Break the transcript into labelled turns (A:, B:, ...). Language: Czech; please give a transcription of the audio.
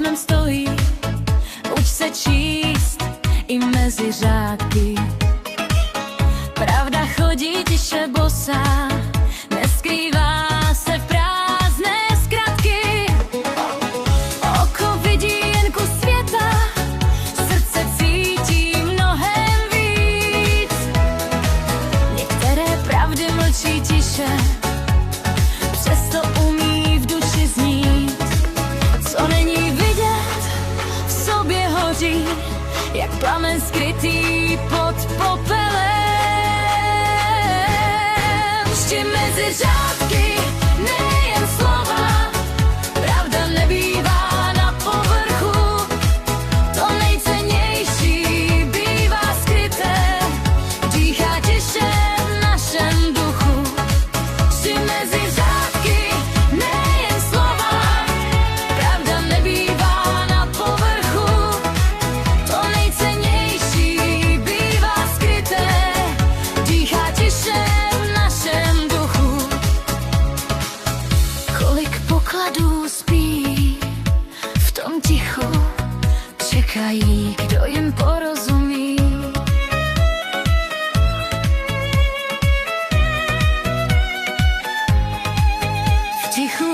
A: oknem stojí, uč se číst i mezi řádky. Pravda chodí tiše bosá, neskrývá se v prázdné zkratky. Oko vidí jen kus světa, srdce cítí mnohem víc. Některé pravdy mlčí tiše, přesto umí v duši znít. Co není vidět, v sobě hoří, jak plamen skrytý pod popelem. Vždy mezi řádky, nejen slova, pravda nebývá na povrchu. To nejcennější bývá skryté, dýchá tiše v našem duchu. Vždy mezi řádky, nejen slova, pravda nebývá na povrchu. To nejcennější bývá skryté, dýchá tiše v našem duchu. Kolik pokladů spí v tom tichu, čekají, kdo jim porozumí. V tichu